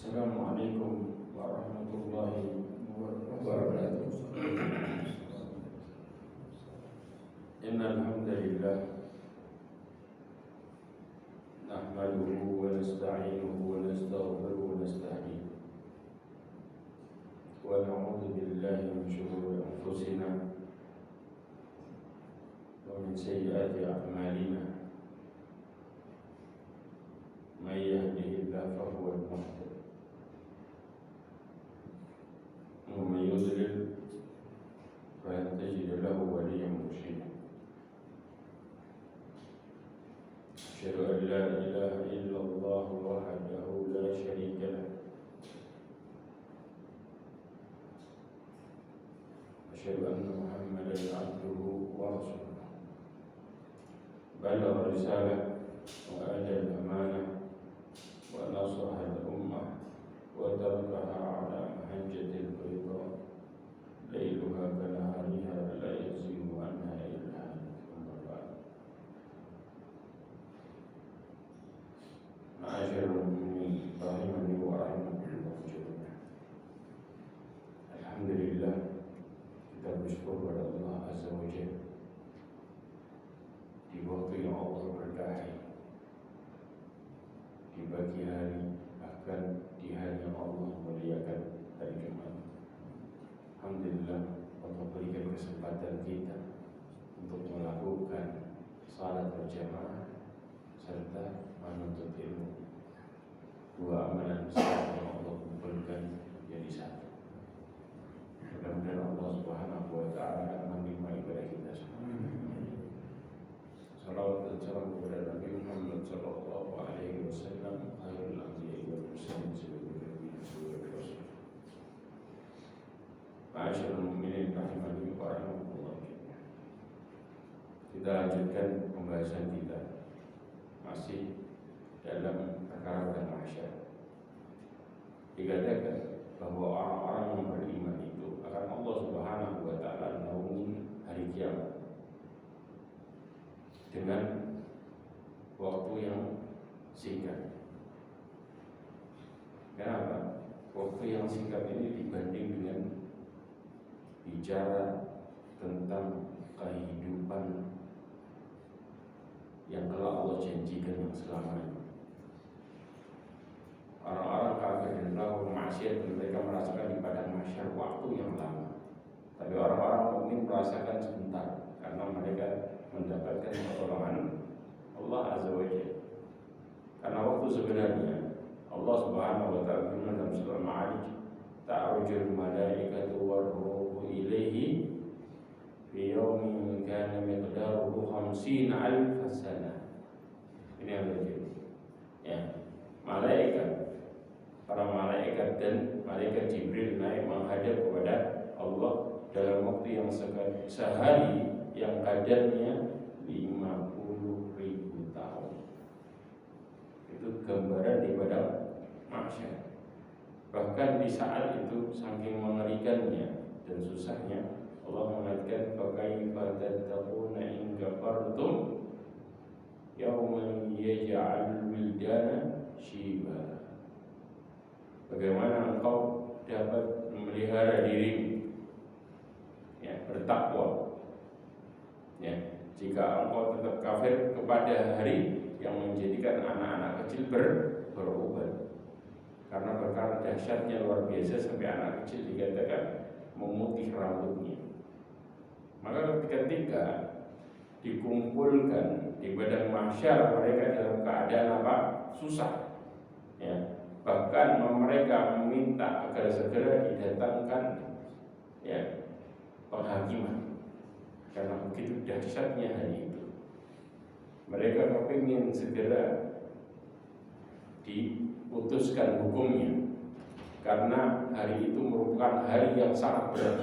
Assalamualaikum warahmatullahi wabarakatuh. Innal hamdalillah nahmaduhu wa nasta'inuhu wa nastaghfiruhu wa nastahdihi wa na'udzu billahi min shururi anfusina wa min sayyiati a'malina. Man yahdihillahu fahuwal muhtadi ومن يضلل فلن تجد له وليا مرشدا. أشهد أن لا إله إلا الله وحده لا شريك له أشهد أن محمدا عبده ورسوله بلغ الرسالة وأدى الأمانة ونصح الأمة وتركها على محجة البيضاء ليلها كنهارها لا يزيغ عنها إلا هالك. أما بعد، معاشر المؤمنين رحمني ورحمكم الله جميعا. Alhamdulillah, kita bersyukur kepada Allah Azza wa Jalla di waktu yang Allah berkahi, di pagi hari, bahkan di hari yang Allah muliakan, hari Jumat. Alhamdulillah, Allah berikan kesempatan kita untuk melakukan salat berjamaah serta menuntut ilmu. Dua amalan besar yang Allah kumpulkan jadi satu. Mudah-mudahan Allah Subhanahu wa Ta'ala akan menerima ibadah kita semua. Salawat dan salam kepada Nabi Muhammad sallallahu alaihi wasallam, khairul anbiya'i wal mursalin, sayyidul nabiyyin wa rasul. Ma'asyiral mu'minin rahimani wa rahimakumullah. Kita lanjutkan pembahasan kita masih dalam perkara dan mahsyar. Dikatakan bahwa orang-orang yang beriman itu akan Allah Subhanahu wa Ta'ala naungi hari kiamat dengan waktu yang singkat. Kenapa? Waktu yang singkat ini dibanding dengan bicara tentang kehidupan yang kelak Allah janjikan yang selamanya. Orang-orang kafir dan pelaku maksiat mereka merasakan di padang mahsyar waktu yang lama. Tapi orang-orang mukmin merasakan sebentar karena mereka mendapatkan pertolongan Allah Azza wa Jalla. Karena waktu sebenarnya Allah Subhanahu wa Ta'ala firman dalam surah Al-Ma'arij, ta'rujul malaikatu war-ruhu ilaihi fi yawmin kana miqdaruhu 50,000 sanah. Ini yang terjadi. Ya, para malaikat dan malaikat Jibril naik menghadap kepada Allah dalam waktu yang sehari yang kadarnya 50.000 tahun. Itu gambaran di padang mahsyar. Bahkan di saat itu saking mengerikannya dan susahnya, Allah mengatakan fakaifa tattaquna in kafartum yawman yaj'alul wildana shiba. Bagaimana engkau dapat memelihara diri, ya, bertakwa, ya, jika engkau tetap kafir kepada hari yang menjadikan anak-anak kecil berubat. Karena perkara dahsyatnya luar biasa sampai anak kecil dikatakan memutih rambutnya. Maka ketika dikumpulkan di padang mahsyar, mereka dalam keadaan apa? Susah, ya. Bahkan mereka meminta agar segera didatangkan, ya, penghakiman. Karena begitu dahsyatnya hari itu, mereka kepingin segera diputuskan hukumnya, karena hari itu merupakan hari yang sangat berat.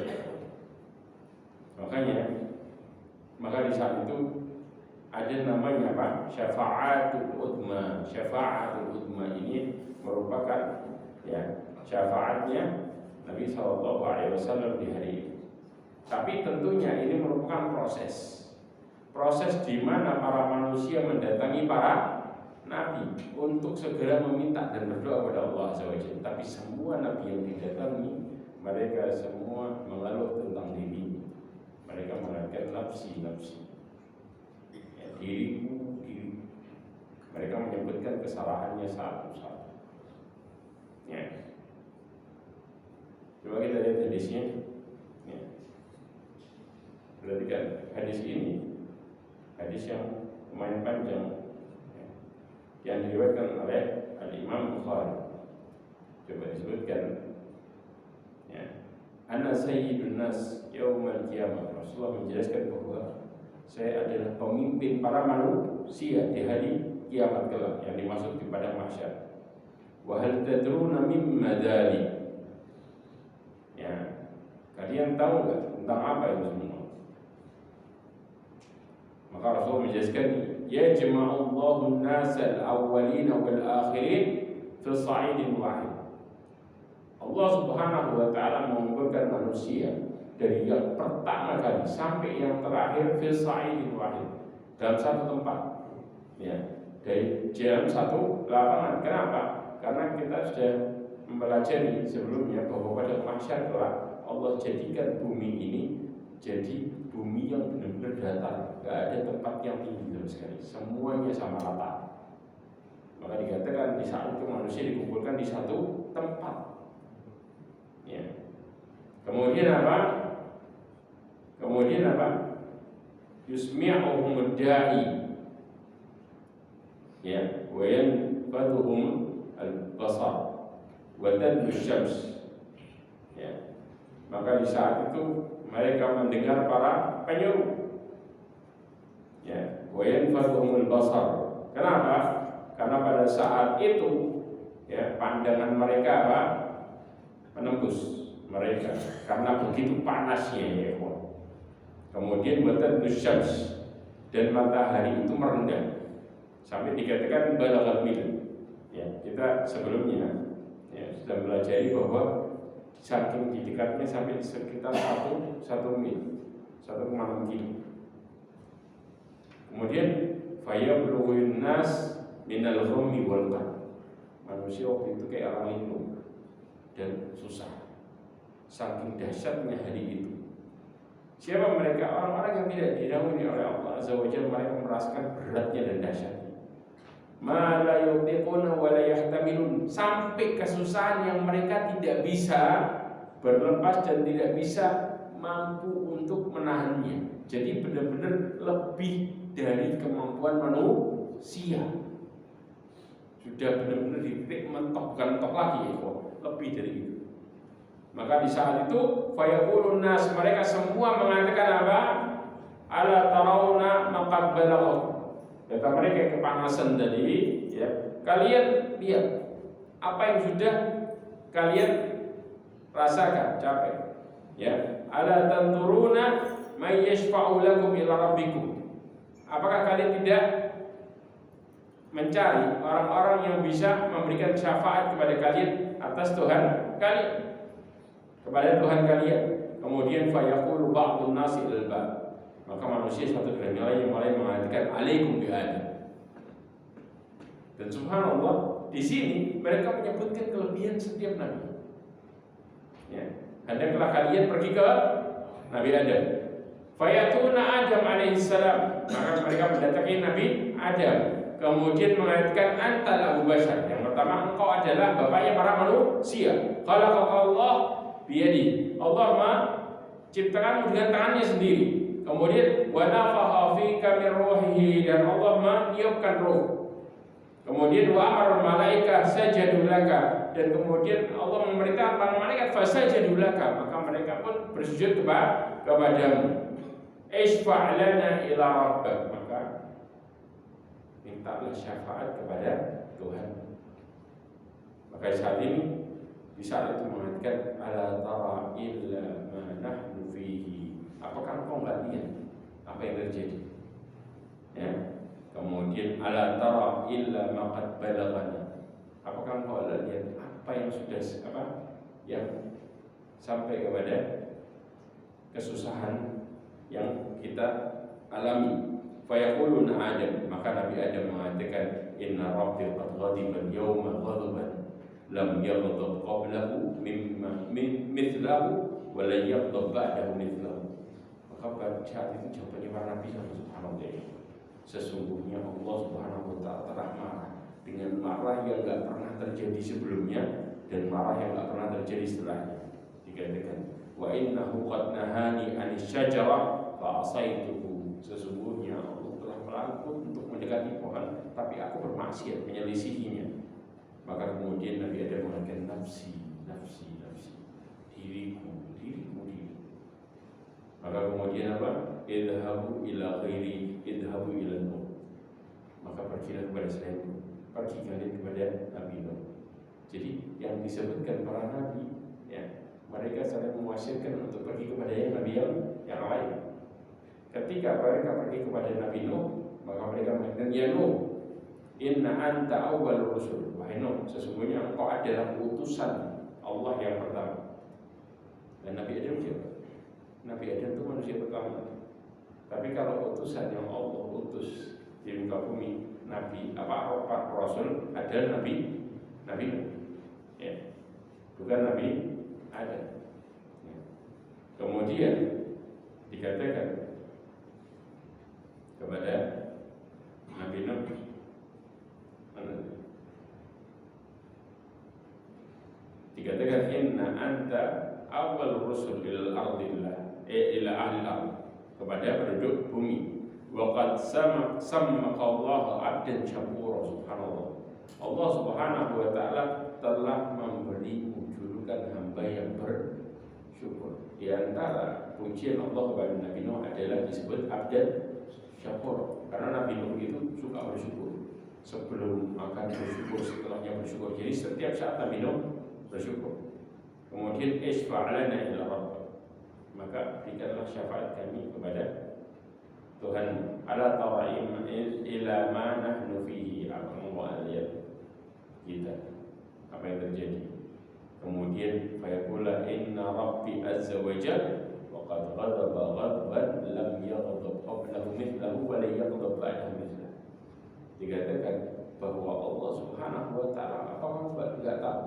Maka di saat itu ada namanya apa? Syafa'atul Udma. Syafa'atul Udma ini merupakan, ya, syafaatnya Nabi SAW di hari ini. Tapi tentunya ini merupakan proses di mana para manusia mendatangi para nabi untuk segera meminta dan berdoa kepada Allah SWT. Tapi Tapi semua nabi yang didatangi, mereka semua mengeluh tentang diri. Mereka mengatakan nafsi, ya, diriku. Mereka menyebutkan kesalahannya satu-satu. Ya. Coba kita lihat hadisnya. Ya. Perhatikan hadis ini, hadis yang lumayan panjang, ya, yang diriwayatkan oleh Al-Imam Bukhari. Coba disebutkan. Ya. Ana sayyidun nas yaumal qiyamah. Rasulullah menjelaskan bahwa saya adalah pemimpin para manusia di hari kiamat kelak, yang dimaksud di padang mahsyar. Wa hal tadruna mimma dzalik? Ya, kalian tahu enggak tentang apa itu semua? Maka Rasul menjelaskan, ya jama'allahu an-nasa al-awwalin wal akhirin fi sha'idin wahid. Allah Subhanahu wa taala mengumpulkan manusia dari yang pertama kali sampai yang terakhir fi sha'idin wahid, dalam satu tempat. Ya, dari dalam satu lapangan. Kenapa? Karena kita sudah mempelajari sebelumnya bahwa pada mahsyar kelak Allah jadikan bumi ini jadi bumi yang benar-benar datar, nggak ada tempat yang tinggi sama sekali, semuanya sama rata. Maka dikatakan di saat itu manusia dikumpulkan di satu tempat. Ya. Kemudian apa? Yusmi'uhum da'i. Ya, wa yanfadhuhum al-basar wa tadlu syams. Ya. Maka di saat itu mereka mendengar para penyuruh. Ya, wa yanfadhuhum al-basar. Kenapa? Karena pada saat itu, ya, pandangan mereka menembus mereka karena begitu panasnya, ya. Kemudian wa tadlu syams, dan matahari itu merendah sampai dikatakan balaghal mil. Ya, kita sebelumnya, ya, sudah belajar bahwa saking dekatnya sampai sekitar 1 mil, 1,6 kilo. Kemudian fayablughu nas minal ghammi wal qad. Manusia waktu itu kayak orang linglung dan susah. Saking dahsyatnya hari itu. Siapa mereka? Orang-orang yang tidak didahului oleh Allah Azza wa Jalla, mereka merasakan beratnya dan dahsyatnya. Ma la yutiquna wa la yahtamilun, sampai kesusahan yang mereka tidak bisa berlepas dan tidak bisa mampu untuk menahannya. Jadi benar-benar lebih dari kemampuan manusia. Sudah benar-benar di titik mentok, bukan mentok lagi, ya, lebih dari itu. Maka di saat itu fayaqulun nas, mereka semua mengatakan apa? Ala tarawna maqad balagha. Kata mereka kepanasan tadi, ya. Kalian lihat apa yang sudah kalian rasakan, capek. Ya, ala tanturuna may yashfa'u lakum ila rabbikum. Apakah kalian tidak mencari orang-orang yang bisa memberikan syafaat kepada kalian atas Tuhan kalian, kepada Tuhan kalian? Kemudian fayaqulu ba'dun nasi ilal ba'd, maka manusia satu dengan yang lain mulai mengatakan alaikum bi Adam. Dan subhanallah, di sini mereka menyebutkan kelebihan setiap nabi. Ya, hendaklah kalian pergi ke Nabi Adam. Fayatuna Adam alaihissalam, maka mereka mendatangi Nabi Adam. Kemudian mengatakan antal Abu Bashar. Yang pertama, engkau adalah bapaknya para manusia. Khalaqakallah biyadi, Allah menciptakanmu dengan tangannya sendiri. Kemudian wa nafakha fika min ruhihi, dan Allah meniupkan ruh. Kemudian wa amara malaika sajadu laka, dan kemudian Allah memerintahkan para malaikat fasajadu laka, maka mereka pun bersujud kepadamu. Isfa' lana ila rabbak, maka mintalah syafaat kepada Tuhan. Maka saat ini di saat itu mengatakan ala tara illa ma nahnu fihi, apakah engkau enggak lihat apa yang terjadi? Ya. Kemudian ala tara illa ma qad balaghana, apakah engkau lihat apa yang sudah yang sampai kepada kesusahan yang kita alami? Fayaquluna Adam, maka Nabi Adam mengatakan inna rabbi qad ghadiba al-yawma ghadaban lam yaghdab qablahu mithlahu wa la yaghdab ba'dahu mithlahu. Maka saat itu jawabannya para nabi subhanallah. Sesungguhnya Allah Subhanahu wa taala telah marah dengan marah yang enggak pernah terjadi sebelumnya dan marah yang enggak pernah terjadi setelahnya. Dikatakan wa innahu qad nahani 'anis syajarah fa asaituhu. Sesungguhnya Allah telah melarangku untuk mendekati pohon, tapi aku bermaksiat menyelisihinya. Maka kemudian Nabi Adam mengatakan nafsi, nafsi, nafsi, diriku, diriku, diriku. Maka kemudian apa? Idhabu ila ghairi, idhabu ila Nuh. Maka pergilah kepada selainku, pergi kalian kepada Nabi Nuh. Jadi yang disebutkan para nabi, ya, mereka saling mewasiatkan untuk pergi kepada nabi yang lain. Ketika mereka pergi kepada Nabi Nuh, maka mereka mengatakan, ya Nuh, inna anta awwal rusul. Wahai Nuh, sesungguhnya engkau adalah utusan Allah yang pertama. Dan Nabi Adam siapa? Nabi Adam itu manusia pertama. Tapi kalau utusan yang Allah utus di muka bumi, Nabi apa Rasul adalah Nabi Nuh, ya, bukan Nabi Adam. Ya. Kemudian dikatakan kepada Nabi Nuh, dikatakan inna anta awal rusul ilal ardillah ila ahli ard, kepada penduduk bumi. Wa qad sammaka Allah 'abdan syakura. Subhanallah, Allah Subhanahu wa taala telah memberi julukan hamba yang bersyukur. Di antara pujian Allah kepada Nabi Nuh adalah disebut 'abdan syakur, karena Nabi Nuh itu suka bersyukur. Sebelum makan bersyukur, setelahnya bersyukur. Jadi setiap saat Nabi Nuh bersyukur. Kemudian isfa'lana ila rabbik, maka berikanlah syafaat kami kepada Tuhan. Ala tawa'im ila ma nahnu fihi. Allah lihat kita apa yang terjadi. Kemudian fayaqula inna rabbi azza wa jalla wa qad ghadaba ghadban lam yaghdab qablahu mithlahu wa la yaghdab ba'dahu mithlahu. Dikatakan bahwa Allah Subhanahu wa taala, apakah enggak tahu,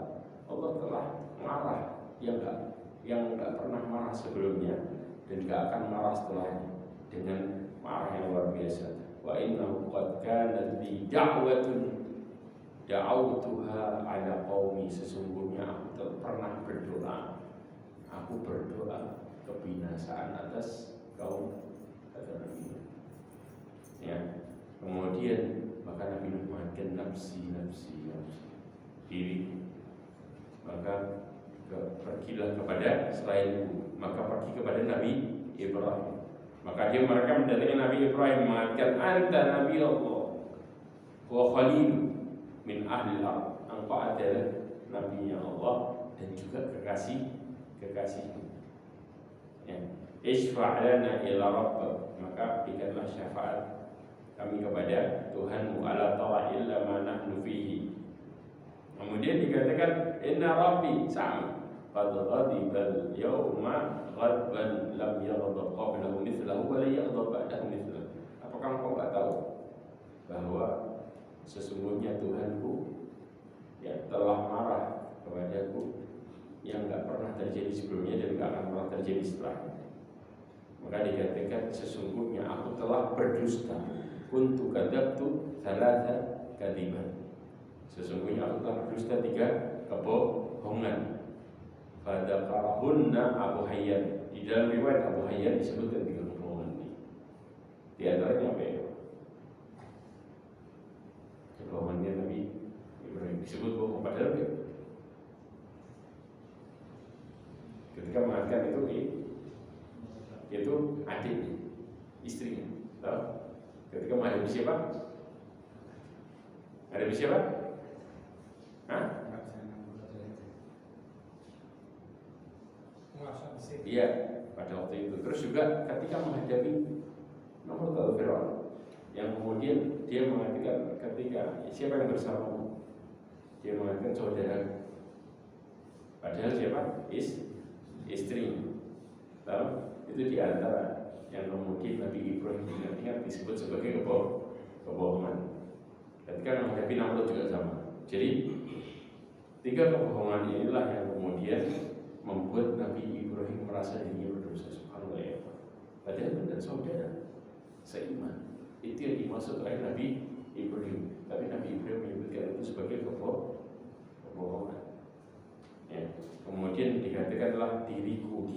Allah telah marah yang enggak pernah marah sebelumnya dan enggak akan marah setelahnya dengan marah yang luar biasa. Wa innahu qad kanat li da'watun da'awtuha ala qaumi. Sesungguhnya aku pernah berdoa, aku berdoa kebinasaan atas kaum, kata Nabi. Ya. Kemudian maka Nabi Nuh mengatakan nafsi, nafsi, nafsi, diriku. Maka pergilah kepada selainku. Maka pergi kepada Nabi Ibrahim. Maka mereka mendatangi Nabi Ibrahim mengatakan anta Nabi Allah wa khalilu min ahli al-ard. Engkau adalah Nabi Allah dan juga kekasih. Ya. Isfa'lana ila rabbik, maka berikanlah syafaat kami kepada Tuhanmu, ala tara illa ma nahnu fihi. Kemudian dikatakan inna rabbi sama qad ghadiba al-yawma ghadban lam yaghdab qablahu mithlahu wa la yaghdab ba'dahu mithlahu. Apakah engkau enggak tahu bahwa sesungguhnya Tuhanku yang telah marah kepadaku yang enggak pernah terjadi sebelumnya dan enggak akan pernah terjadi setelahnya. Maka dikatakan sesungguhnya aku telah berdusta. Kuntu kadzabtu thalatha kadziban. Sesungguhnya aku telah berdusta 3 kebohongan. Fadaqarahunna Abu Hayyan. Di dalam riwayat Abu Hayyan disebutkan 3 kebohongan ini. Di antaranya apa ya? Kebohongannya Nabi Ibrahim disebut bohong, padahal ketika mengatakan itu adiknya, istrinya. Tahu? Ketika menghadapi siapa? Menghadapi siapa? Hah? Iya, pada waktu itu. Terus juga ketika menghadapi nomor Firaun, yang kemudian dia mengatakan ketika siapa yang bersamamu? Dia mengatakan saudara. Padahal siapa? Istrinya. Tahu? Itu diantara yang kemudian Nabi Ibrahim ingat disebut sebagai kebohongan. Ketika menghadapi Namrud juga sama. Jadi Tiga kebohongan inilah yang kemudian membuat Nabi Ibrahim merasa dirinya berdosa. Subhanallah ya. Padahal benar saudara seiman. Itu yang dimaksud oleh Nabi Ibrahim. Tapi Nabi Ibrahim menyebutkan itu sebagai kebohongan. Ya. Kemudian dikatakanlah diriku.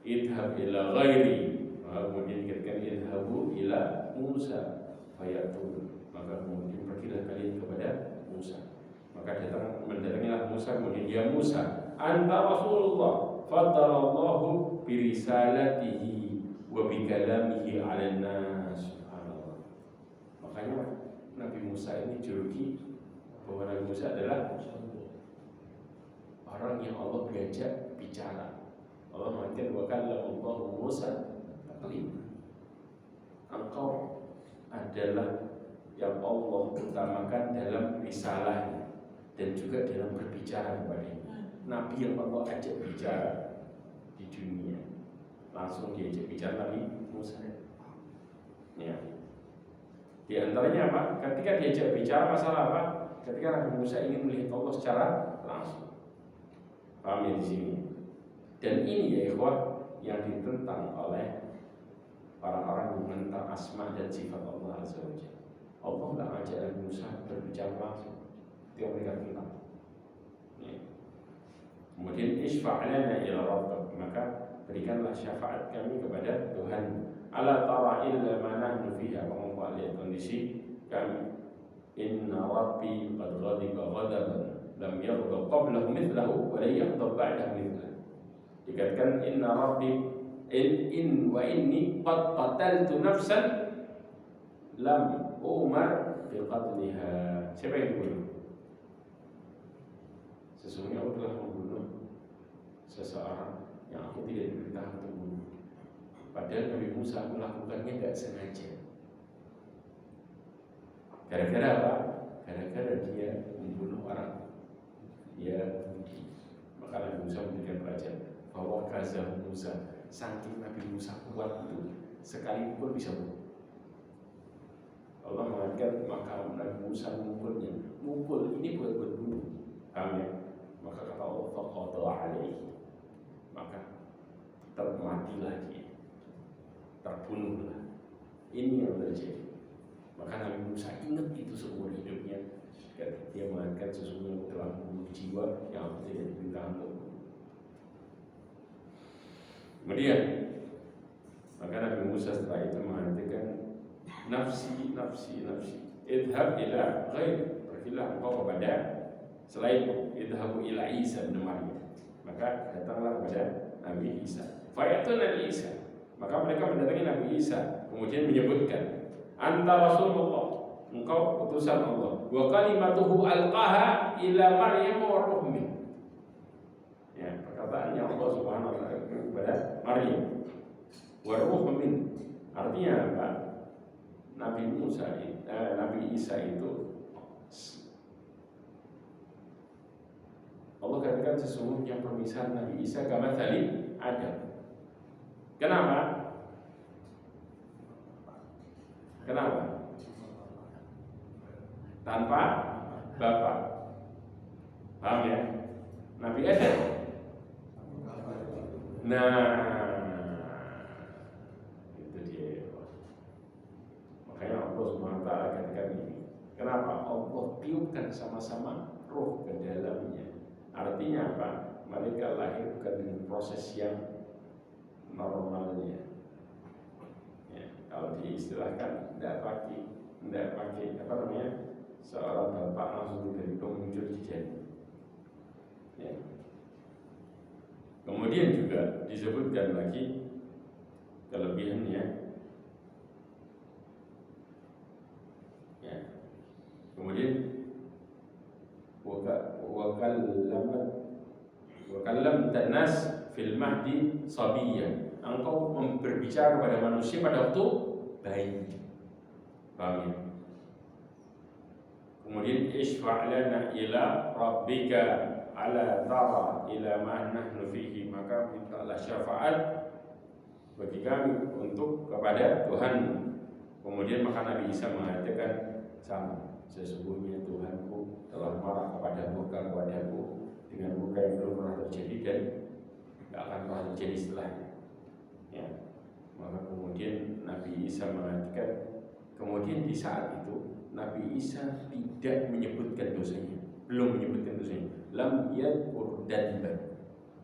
Idhab ila ghairi. Kemudian dikatakan idhabu ila Musa fayatun. Maka kemudian pergilah kalian kepada Musa. Maka mendatangilah Musa, kemudian dia Musa, anta Rasulullah, faddalallahu birisalatihi wa bikalamihi 'alan nas. Subhanallah. Makanya Nabi Musa ini juluki bahwa Nabi Musa adalah orang yang Allah diajak bicara. Allah mengatakan wa kallamallahu Musa taklima. Engkau adalah yang Allah utamakan dalam risalahnya dan juga dalam berbicara kepadanya. Nabi yang Allah ajak bicara di dunia, langsung diajak bicara Nabi Musa. Ya. Di antaranya apa? Ketika diajak bicara masalah apa? Ketika Nabi Musa ingin melihat Allah secara langsung. Paham ya di sini? Dan ini ya ikhwah yang ditentang oleh para orang yang menentang asma dan sifat Allah Azza wa Jalla. Allah tidak ajak Nabi Musa berbicara langsung. Itu yang mereka tentang. Ya. Kemudian isfa'lana ila rabbak, maka berikanlah syafaat kami kepada Tuhan. Ala tara illa ma nahnu fiha. Kamu lihat kondisi kami. Inna rabbi qad ghadiba ghadaban lam yaghdab qablahu mithlahu wa la yaghdab ba'dahu mithlahu. Dikatakan inna rabbi in wa inni qad qataltu nafsan lam umar biqatliha. Siapa yang dibunuh? Sesungguhnya aku telah membunuh seseorang yang aku tidak diperintahkan untuk bunuh. Padahal Nabi Musa melakukannya tidak sengaja. Gara-gara apa? Gara-gara dia membunuh orang. Dia budi. Maka Nabi Musa memberikan pelajaran bahwa kazah Musa, saking Nabi Musa kuat itu sekali pun bisa bunuh. Allah mengatakan maka Nabi Musa mukul ini buat bunuh. Amin. Maka kata Allah faqada alaihi, maka termatilah dia, terbunuhlah. Ini yang terjadi. Maka Nabi Musa ingat itu seumur hidupnya. Dia mengatakan sesungguhnya telah membunuh jiwa yang aku tidak diperintahkan untuk bunuh. Kemudian maka Nabi Musa setelah itu mengatakan nafsi idhab ila ghairi, pergilah engkau kepada selain idhabu ila Isa bin Maryam. Maka datanglah kepada Nabi Isa. Fayatun Nabi Isa. Maka mereka mendatangi Nabi Isa, kemudian menyebutkan anta Rasulullah, engkau utusan Allah. Wa kalimatuhu alqaha ila Maryam wa ruh min. Ya, perkataannya Allah Subhanahu wa taala kepada Maryam. Wa ruh min. Artinya apa? Nabi Isa itu Allah katakan sesungguhnya permisalan Nabi Isa kama tali Adam. Kenapa? Tanpa bapak. Paham ya? Nabi Adam. Nah, itu dia. Makanya Allah Subhanahu wa taala katakan ini. Kenapa? Allah tiupkan sama-sama roh ke dalamnya. Artinya apa? Mereka lahir bukan dengan proses yang normalnya. Ya, kalau diistilahkan tidak pakai apa namanya? Seorang bapak langsung dari muncul di janin. Ya. Kemudian juga disebutkan lagi kelebihannya. Ya. Kemudian wakallam tanas fil mahdi sabiyyan. Engkau berbicara kepada manusia pada waktu bayi. Paham ya? Kemudian isfa'lana ila rabbika ala tara ila ma nahnu fihi, maka mintalah syafaat bagi kami untuk kepada Tuhan. Kemudian maka Nabi Isa mengatakan sama, sesungguhnya Tuhanku telah marah kepadaku dengan murka yang belum pernah terjadi dan tidak akan pernah terjadi setelahnya. Ya. Maka kemudian Nabi Isa mengatakan, kemudian di saat itu Nabi Isa tidak menyebutkan dosanya, belum menyebutkan dosanya. Lam yadkur dzanban,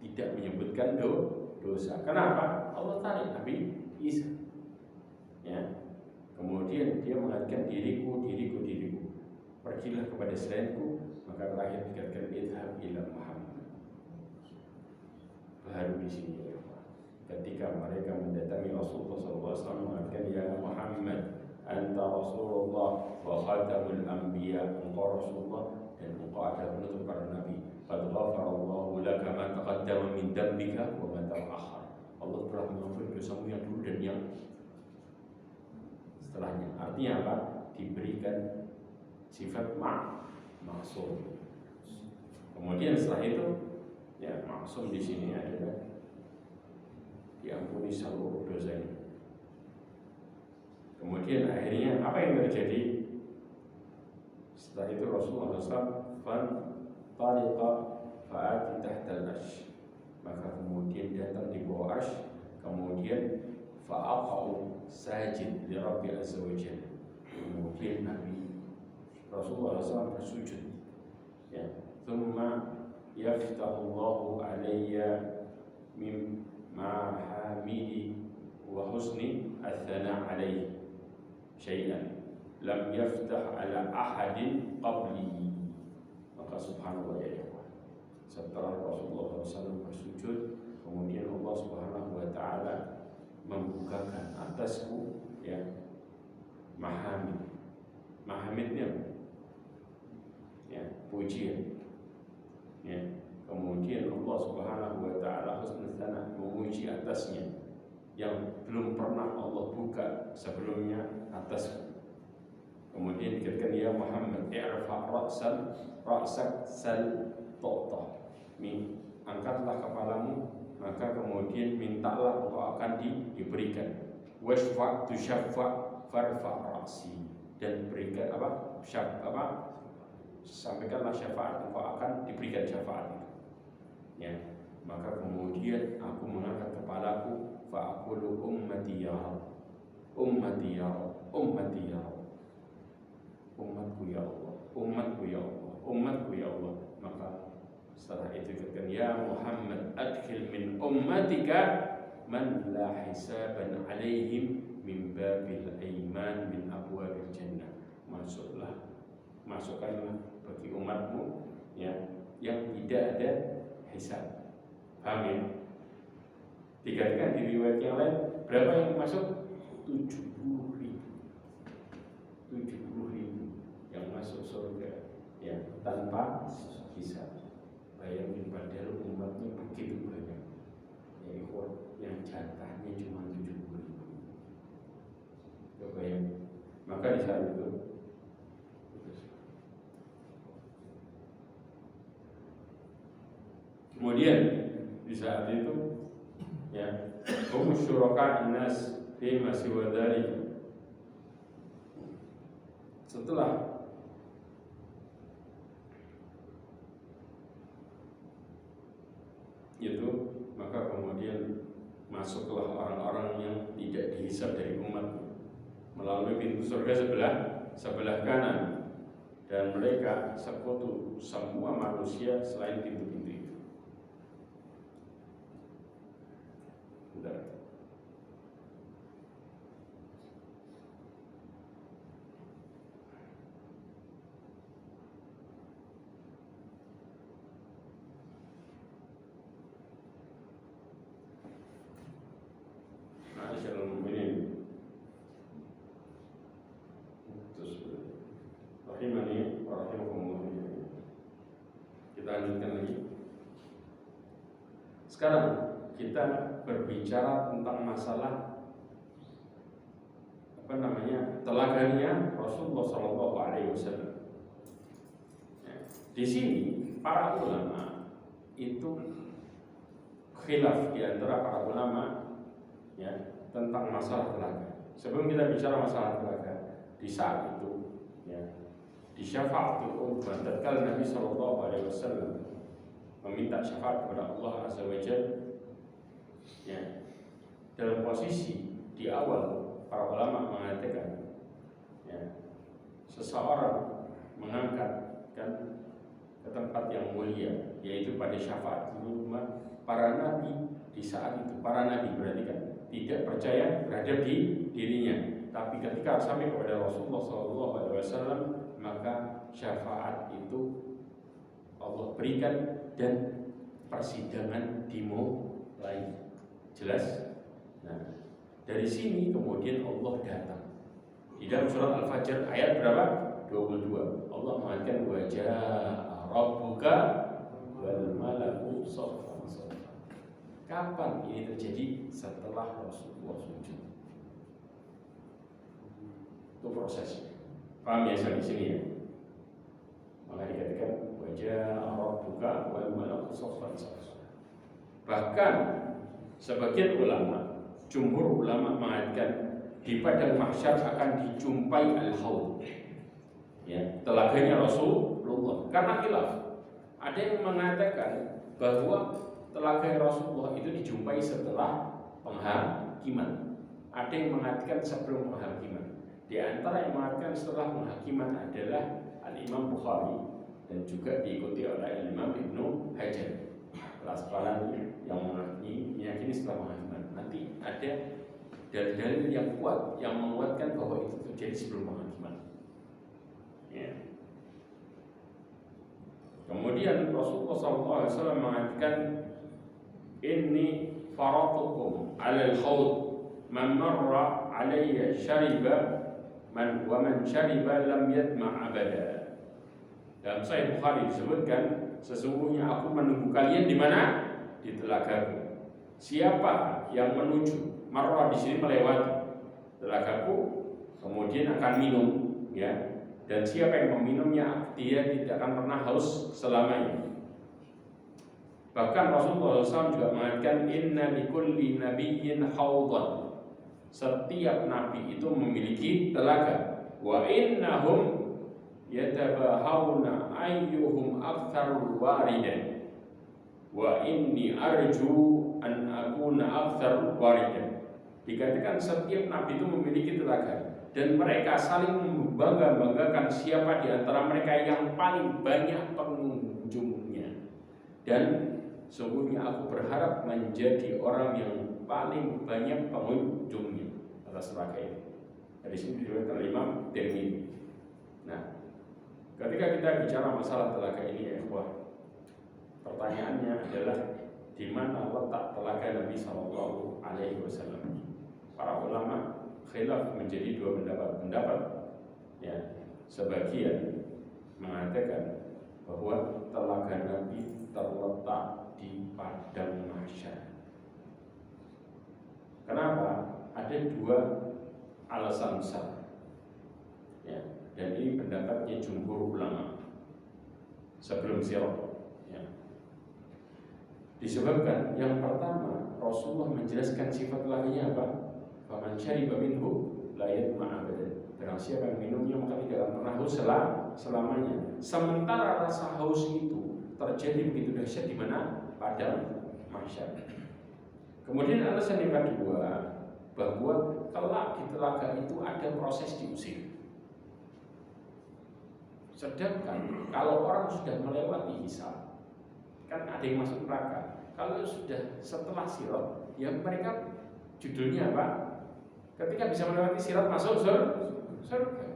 tidak menyebutkan dosa. Kenapa? Allah tarik Nabi Isa. Ya. Kemudian dia mengatakan diriku. Pergilah kepada selainku, maka terakhir dikatakan idhab ila Muhammad. Baru di sini ya Pak. Ketika mereka mendatangi Rasulullah SAW mengatakan ya Muhammad, anta Rasulullah wa khatamul anbiya, engkau Rasulullah dan engkau adalah penutup para nabi. Qad ghafarallahu laka ma taqaddama min dhanbika wa ma ta'akhkhar. Allah telah mengampuni dosamu yang dulu dan yang setelahnya. Artinya apa? Diberikan sifat maksum. Kemudian setelah itu ya maksum di sini adalah diampuni seluruh dosanya. Kemudian akhirnya apa yang terjadi? Setelah itu Rasulullah SAW tariqa fa'ati tahtal ash, maka kemudian datang di bawah ash, kemudian fa'aqa'u sajid li Rabbi Azza wa Jalla. Kemudian Nabi Rasulullah SAW bersujud. Ya, thumma yaftahullahu alayya min mahamidi wa husni al-thana alayhi syai'an lam yaftah ala ahadin qabli. Maka subhanallah ya ikhwan, setelah Rasulullah SAW bersujud, kemudian Allah Subhanahu wa ta'ala membukakan atasku ya mahamidnya ya pujian ya. Kemudian Allah Subhanahu wa ta'ala husnul tsana, memuji atasnya yang belum pernah Allah buka sebelumnya atasku. Kemudian dikatakan ya Muhammad i'rfa ra'sak sal tu'ta, angkatlah kepalamu maka kemudian mintalah engkau akan diberikan. Washfa' tushaffa farfa' ra'si, dan berikan sampaikanlah syafaat, engkau akan diberikan syafaat itu. Ya, maka kemudian aku mengangkat kepalaku, fa aqulu ummati ya Rabb, ummati ya Rabb, ummati ya Rabb, umatku ya Allah, umatku ya Allah, umatku ya Allah. Maka setelah itu dikatakan ya Muhammad adkhil min ummatika man la hisaban alaihim min babil aiman min abwabil jannah. Masukkanlah bagi umatmu ya yang tidak ada hisab. Paham ya? Dikatakan di riwayat yang lain berapa yang masuk? 70.000 yang masuk surga ya tanpa hisab. Bayangin padahal umatnya begitu banyak ya ikhwan, yang jatahnya cuma 70.000. Kebayang. Maka di saat itu kemudian di saat itu ya syuraka nas fi ma siwa dzalik. Setelah itu maka kemudian masuklah orang-orang yang tidak dihisab dari umat melalui pintu surga sebelah kanan, dan mereka sekutu semua manusia selain pintu-pintu itu. Bentar. Ma'asyiral mu'minin, rahimani wa rahimakumullah. Kita lanjutkan lagi. Sekarang kita berbicara tentang masalah telaganya Rasulullah SAW. Di sini para ulama itu khilaf di antara para ulama ya tentang masalah telaga. Sebelum kita bicara masalah telaga, di saat itu ya di syafaatul ummah tatkala Nabi sallallahu alaihi wasallam meminta syafaat kepada Allah Azza wa Jalla, ya, dalam posisi di awal para ulama mengatakan, ya, seseorang mengangkat kan ke tempat yang mulia, yaitu pada syafaatul ummah para nabi. Di saat itu para nabi berarti kan tidak percaya terhadap dirinya, tapi ketika sampai kepada Rasulullah SAW, maka syafaat itu Allah berikan dan persidangan dimulai. Jelas? Nah, dari sini kemudian Allah datang. Di dalam surat Al-Fajr ayat berapa? 22. Allah mengatakan wa jaa rabbuka wal malaku saffan saffan. Kapan ini terjadi? Setelah Rasulullah sujud. Itu prosesnya. Paham ya sampai sini ya? Maka dikatakan wa jaa rabbuka wal malaku saffan saffan. Bahkan sebagian ulama, jumhur ulama mengatakan di padang mahsyar akan dijumpai al-haud, ya, telaganya Rasulullah. Karena khilaf, ada yang mengatakan bahwa telaga Rasulullah itu dijumpai setelah penghakiman, ada yang mengatakan sebelum penghakiman. Di antara yang mengatakan setelah penghakiman adalah Al-Imam Bukhari dan juga diikuti oleh Al-Imam Ibnu Hajar Al-Asqalani yang meyakini setelah penghakiman. Nanti ada dalil-dalil yang kuat yang menguatkan bahwa itu terjadi sebelum penghakiman, ya. Kemudian Rasulullah SAW mengatakan, inni faratukum alal khawd man marra alayya syariba man wa man syariba lam yatma' abada. Dalam Sahih Bukhari disebutkan, sesungguhnya aku menunggu kalian di mana? Di telagaku. Siapa yang menuju, marra di sini melewati telagaku, kemudian akan minum, ya. Dan siapa yang meminumnya, dia tidak akan pernah haus selamanya. Bahkan Rasulullah SAW juga mengatakan, inna likulli nabiyyin hawdan. Setiap nabi itu memiliki telaga. Wa innahum yatabahawna ayyuhum aktsarul waridan. Wa inni arju an akuna aktsarul waridan. Dikatakan setiap nabi itu memiliki telaga, dan mereka saling membangga-banggakan siapa di antara mereka yang paling banyak pengunjungnya. Dan sungguhnya aku berharap menjadi orang yang paling banyak pengunjungnya atas telaga ini. Dari sini diriwayatkan oleh Imam Tirmidzi. Nah, ketika kita bicara masalah telaga ini, ya ikhwah, pertanyaannya adalah di mana letak telaga Nabi Shallallahu Alaihi Wasallam? Para ulama khilaf menjadi dua pendapat. Ya, sebagian mengatakan bahwa telaga Nabi terletak di padang mahsyar. Kenapa? Ada dua alasan besar, ya, dan ini pendapatnya jumhur ulama sebelum sirat, ya. Disebabkan yang pertama, Rasulullah menjelaskan sifat telaganya apa? Faman syariba minhu la yatma' abadan. Barang siapa yang minumnya maka tidak akan pernah haus selamanya. Sementara rasa haus itu terjadi begitu dahsyat di mana? Padang mahsyar. Kemudian alasan yang kedua, bahwa kelak di telaga itu ada proses diusir. Sedangkan kalau orang sudah melewati hisab, kan ada yang masuk neraka. Kalau sudah setelah sirat, ya mereka judulnya apa? Ketika bisa melewati sirat masuk surga.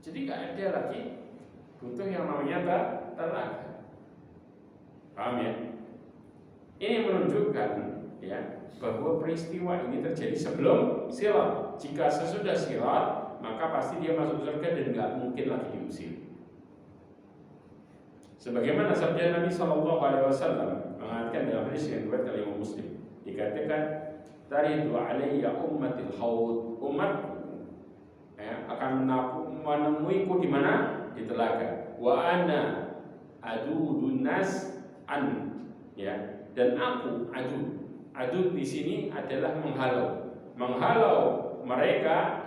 Jadi nggak ada lagi butuh yang namanya telaga. Paham ya? Ini menunjukkan, ya, bahwa peristiwa ini terjadi sebelum sirat. Jika sesudah sirat, maka pasti dia masuk surga dan nggak mungkin lagi diusir. Sebagaimana sabda Nabi Shallallahu Alaihi Wasallam mengatakan dalam hadis yang diriwayatkan oleh Imam Muslim, dikatakan, taridu alayya ummatil haud, umatku, ya, akan menemuiku di mana? Di telaga. Wa ana adudun nas an, ya, dan aku adu di sini adalah menghalau mereka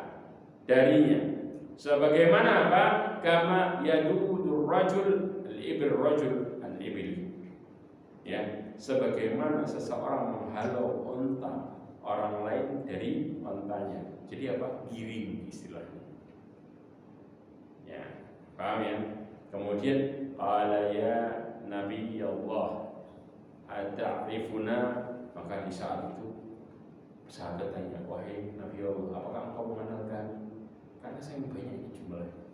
darinya. Sebagaimana apa? kama yadudur rajul al-ibil rajul al-ibil. Ya, sebagaimana seseorang menghalau unta orang lain dari untanya. Jadi apa? Giring istilahnya. Ya, paham ya? Kemudian qala ya Nabi Allah ata'rifuna, maka di saat itu sahabat tanya, wahai Nabi Allah, apakah engkau mengenal kami? Karena saya banyak jumlahnya.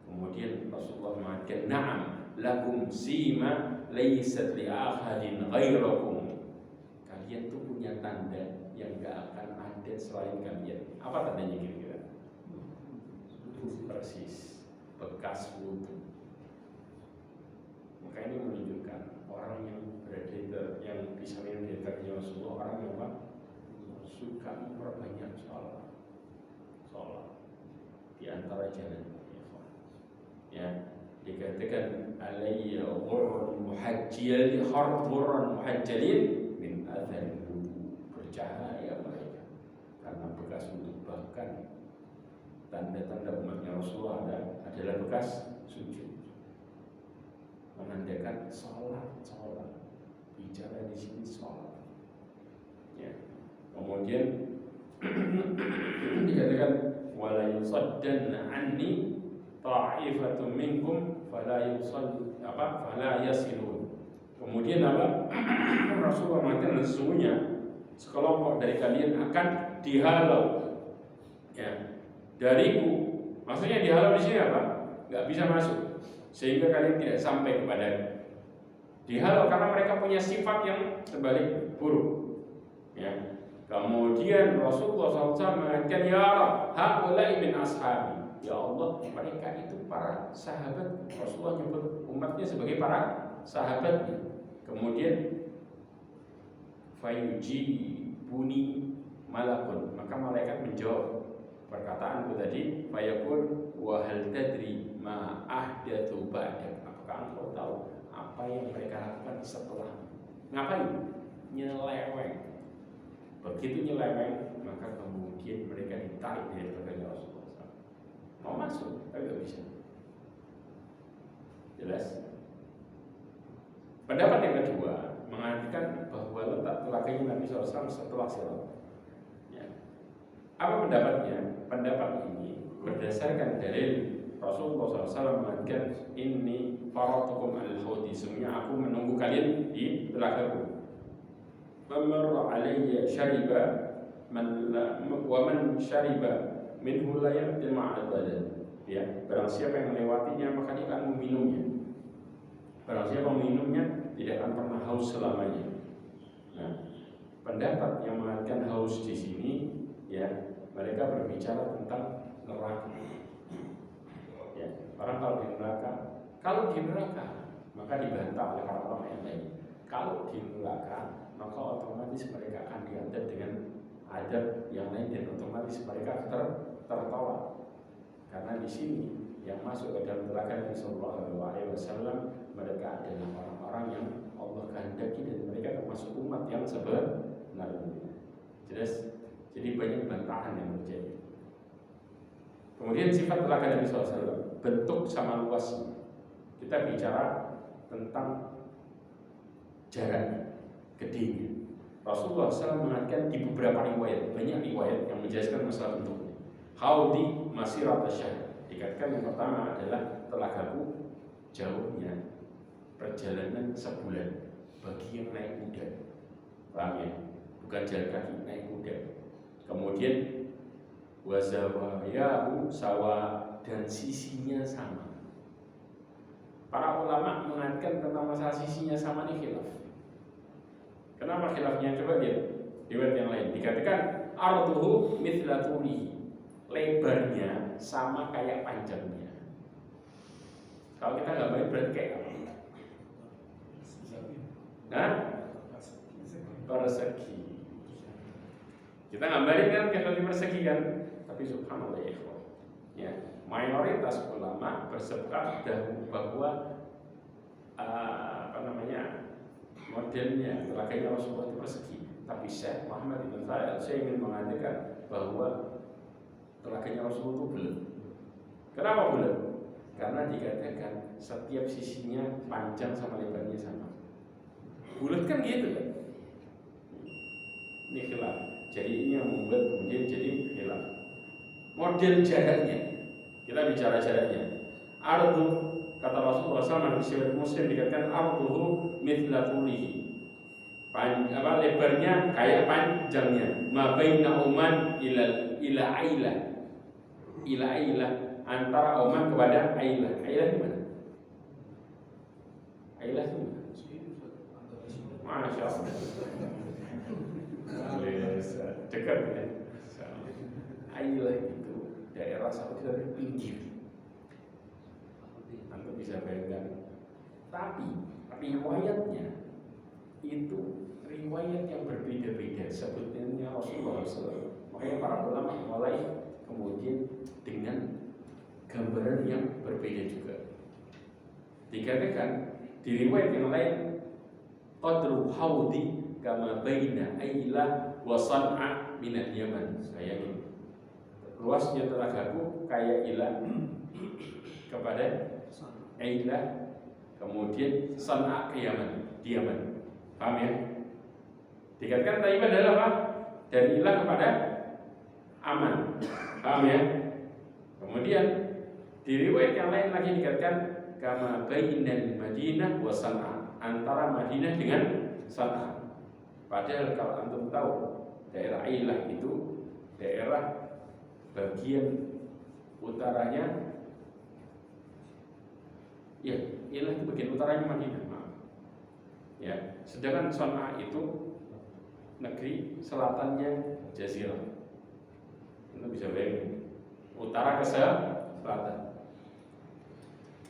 Kemudian Rasulullah mengatakan, na'am lakum sima laysat li ahadin ghairakum. Kalian tuh punya tanda yang gak akan ada selain kalian. Apa tandanya kira-kira? Persis bekas wudu. Maka ini menunjukkan orang yang berada yang bisa menjadi Rasulullah, orang yang apa? Suka memperbanyak sholat di antara jalan. Ya, dikatakan alayya ghurran muhajjal ghurran muhajjalin min athari wudu, bercahaya mereka karena bekas wudu. Bahkan tanda-tanda umatnya Rasulullah adalah bekas sujud, menandakan sholat. Bicara di sini sholat. Ya. Kemudian dikatakan wala yusaddanna anni ta'ifatun minkum fala yasilun. Kemudian apa? Rasulullah mengatakan sesungguhnya sekelompok dari kalian akan dihalau ya dariku. Maksudnya dihalau di sini apa? Enggak bisa masuk sehingga kalian tidak sampai kepada. Dihalau karena mereka punya sifat yang terbalik, buruk. Ya. Kemudian Rasulullah SAW mengatakan, ya Rab, haulai min ashabi. Ya Allah, mereka itu para sahabat. Rasulullah nyebut umatnya sebagai para sahabatnya. Kemudian fayujibuni malakun, maka malaikat menjawab perkataanku tadi, fayaqul wa hal tadri ma ahdatsu ba'dak. Apakah engkau tahu apa yang mereka lakukan setelah? Ngapain? Nyeleweng. Begitu nyeleweng, maka kemudian mereka ditarik dari belakangnya Rasulullah SAW. Mau masuk, tapi tidak bisa. Jelas? Pendapat yang kedua mengatakan bahwa letak telakanya Nabi SAW setelah sirat. Ya. Apa pendapatnya? Pendapat ini berdasarkan dalil Rasulullah SAW mengatakan, inni faratukum al-hawdi, sesungguhnya aku menunggu kalian di belakangku. Famarra alayya syariba wa man syariba minhu la yamtama abadan. Ya, barang siapa yang melewatinya maka dia akan meminumnya. Barang siapa meminumnya tidak akan pernah haus selamanya. Nah, pendapat yang mengatakan haus di sini ya, mereka berbicara tentang neraka. Ya, orang kalau di neraka maka dibantah oleh para ulama yang lain. Kalau di neraka maka otomatis mereka akan diadab dengan adab yang lain dan otomatis mereka tertolak. Karena di sini yang masuk ke dalam neraka Nabi Sallallahu Alaihi Wasallam mereka adalah orang-orang yang Allah kehendaki dan mereka termasuk umat yang sebenarnya. Jelas. Jadi banyak bantahan yang terjadi. Kemudian sifat neraka Nabi SAW, bentuk sama luasnya. Kita bicara tentang jaraknya, gedenya. Rasulullah SAW mengatakan di beberapa riwayat, banyak riwayat yang menjelaskan masalah bentuknya. Haudi masirat asyhar. Dikatakan yang pertama adalah telagaku jauhnya perjalanan sebulan bagi yang naik kuda. Paham ya? Bukan jalan kaki, naik kuda. Kemudian wazawayahu sawa, dan sisinya sama. Para ulama mengatakan tentang masalah sisinya sama ini khilaf. Kenapa khilafnya? Coba lihat riwayat yang lain. Dikatakan arduhu mithla tuli, lebarnya sama kayak panjangnya. Kalau kita gambarin berarti kayak apa? Nah, persegi. Kita gambarin kan kayak persegi kan, tapi subhanallah ya ikhwan. Ya, mayoritas ulama bersepakat bahwa modelnya telaganya Rasulullah itu persegi. Tapi Syekh Muhammad bin Shalih Al-Utsaimin mengatakan bahwa telaganya Rasulullah itu bulat. Kenapa bulat? Karena dikatakan setiap sisinya panjang sama lebarnya sama. Bulat kan gitu kan? Ini khilaf. Jadi ini yang membuat kemudian jadi khilaf. Model jaraknya, kita bicara jaraknya. Ardu, kata Rasulullah SAW di riwayat Muslim dikatakan arduhu mithla tulihi. Lebarnya kayak panjangnya. Ma baina Oman ila Ailah, antara Oman kepada Ailah. Ailah di mana? Ailah di mana? Masya Allah. Dekat ya. Ailah itu daerah Saudi dari pinggir. Anda bisa bayangkan. Tapi riwayatnya itu riwayat yang berbeda-beda. Sebetulnya Rasulullah SAW. Makanya para ulama mulai kemudian dengan gambaran yang berbeda juga. Dikatakan di riwayat yang lain, qadru haudi kama baina Ailah wa San'a min al-Yaman. Bayangin, luasnya telagaku kayak Ailah kepada Ailah, kemudian San'a ke Yaman, di Yaman. Paham ya? Dikatakan Taibah adalah apa? Dari Ailah kepada Aman. Paham ya? Kemudian di riwayat yang lain lagi dikatakan kama bainal Madinah wa San'a, antara Madinah dengan San'a. Padahal kalau antum tahu daerah Ailah itu daerah bagian utaranya, ya Ailah itu bagian utaranya Madinah. Ya, sedangkan San'a itu negeri selatannya Jazirah. Itu bisa bayangin, utara ke selatan.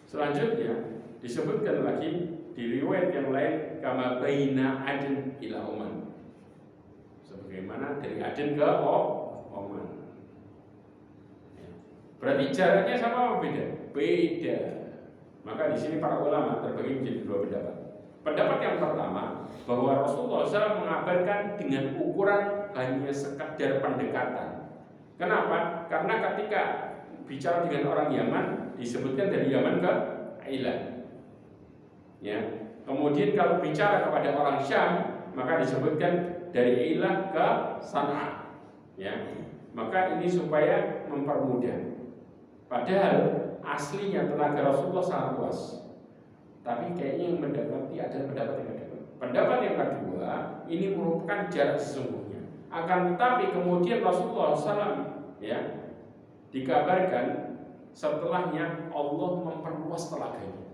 Selanjutnya disebutkan lagi di riwayat yang lain kama baina Aden ila Oman, sebagaimana dari Aden ke Oman. Berarti jaraknya sama apa beda? Beda. Maka di sini para ulama terbagi menjadi dua pendapat. Pendapat yang pertama, bahwa Rasulullah SAW mengabarkan dengan ukuran hanya sekedar pendekatan. Kenapa? Karena ketika bicara dengan orang Yaman disebutkan dari Yaman ke Ailah. Ya. Kemudian kalau bicara kepada orang Syam, maka disebutkan dari Ailah ke San'a. Ya. Maka ini supaya mempermudah. Padahal aslinya tenaga Rasulullah sangat luas. Tapi kayaknya yang mendapati adalah pendapat yang kedua. Pendapat yang kedua ini merupakan jarak sesungguhnya. Akan tetapi kemudian Rasulullah SAW ya dikabarkan setelahnya Allah memperluas telaganya.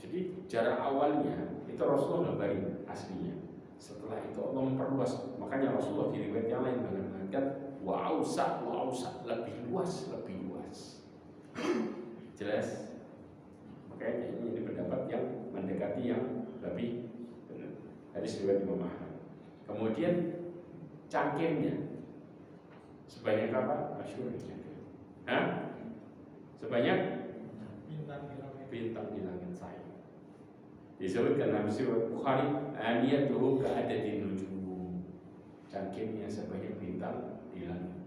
Jadi jarak awalnya itu Rasulullah ngabarin aslinya. Setelah itu Allah memperluas. Makanya Rasulullah di riwayat yang lain mengatakan wa'ausa lebih luas. Jelas? Makanya ini pendapat yang mendekati yang lebih benar. Hadis riwayat Imam Ahmad. Kemudian cangkirnya sebanyak apa? Masyhur cangkir. Sebanyak bintang di langit saya. Disebutkan dalam riwayat Bukhari, aniyatuhu ka'adadin nujum. Cangkirnya sebanyak bintang di langit.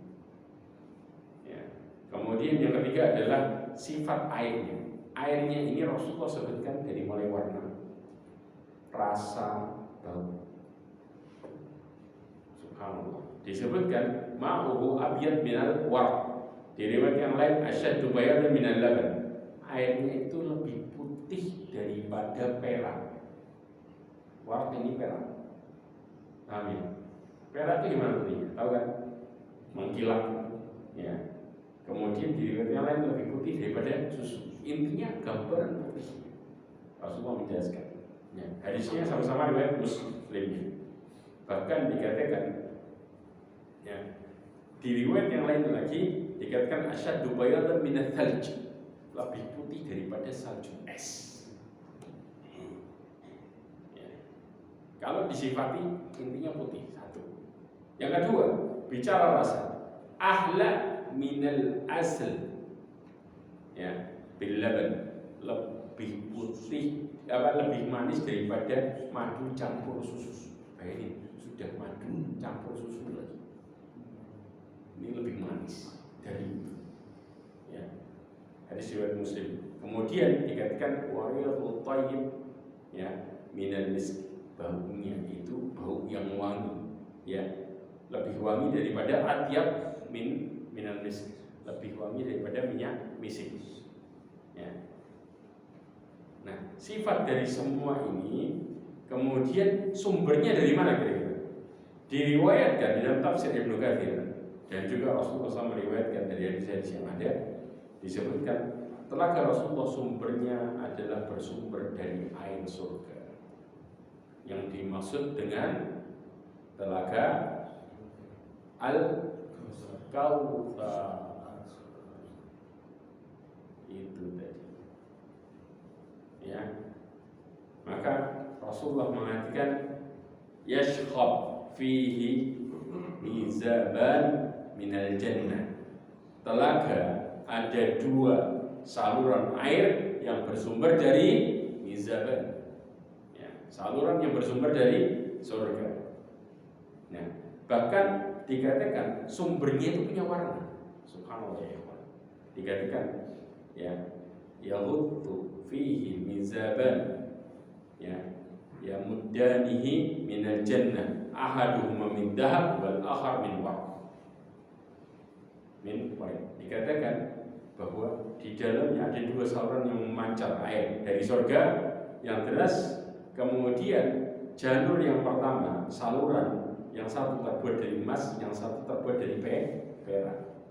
Ya. Kemudian yang ketiga adalah sifat airnya. Airnya ini Rasulullah sebutkan dari mulai warna, rasa, bau. Subhanallah. Disebutkan ma'uhu abyad minal warq. Di riwayat yang lain asyaddu bayadan minal laban. Airnya itu lebih putih daripada perak. Warq ini perak. Amin. Perak itu gimana putihnya? Tahu kan? Mengkilat. Ya. Kemudian di riwayat yang lain lebih putih daripada susu. Intinya gambaran putih. Rasulullah menjelaskan. Ya, hadisnya sama-sama riwayat Muslim. Bahkan dikatakan, ya, di riwayat yang lain lagi dikatakan asyaddu bayadan minal thalj, lebih putih daripada salju es. Ya. Kalau disifati intinya putih satu. Yang kedua bicara rasa, ahla minal asl. Ya. Bilaban, lebih putih, lebih manis daripada madu campur susu. Bayangin, sudah madu campur susu lagi. Ini lebih manis dari itu. Ya. Hadis riwayat Muslim. Kemudian dikatakan wariyul thayyib ya minal misk, baunya itu bau yang wangi ya, lebih wangi daripada atyab minal misk, lebih wangi daripada minyak misik ya. Nah, sifat dari semua ini kemudian sumbernya dari mana kira-kira? Diriwayatkan di dalam tafsir Ibnu Katsir dan juga Rasulullah SAW meriwayatkan dari hadis-hadis yang ada, disebutkan telaga Rasulullah sumbernya adalah bersumber dari air surga. Yang dimaksud dengan telaga Al-Kautsar itu tadi ya. Maka Rasulullah mengatakan yashkhab fihi mizaban minal jannah, telaga ada 2 saluran air yang bersumber dari mizaban ya, saluran yang bersumber dari surga. Nah, bahkan dikatakan sumbernya itu punya warna. Subhanallah ya. Dikatakan ya yahuttu fihi mizaban ya yamuddanihi minal jannah ahaduhuma min dhahab wal akhar min warq. Dikatakan bahwa di dalamnya ada 2 saluran yang memancar air dari surga yang deras. Kemudian jalur yang pertama, saluran yang satu terbuat dari emas, yang satu terbuat dari perak.